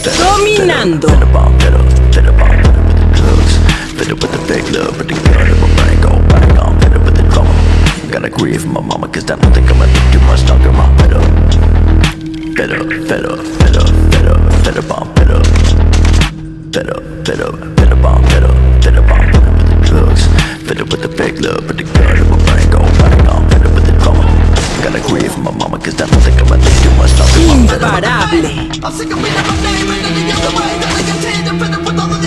Dominando. Gotta agree with my mama, cause I don't think I'm gonna do much longer. My better bomb, better bomb, with the drugs. Better with the fake love, but the gun in my brain go bang on. Better with the drama. Gotta agree with my mama, cause I don't think I'm gonna do much longer. Imparable. I'm sick of being up my name and then the other way that I continue to fit up with all the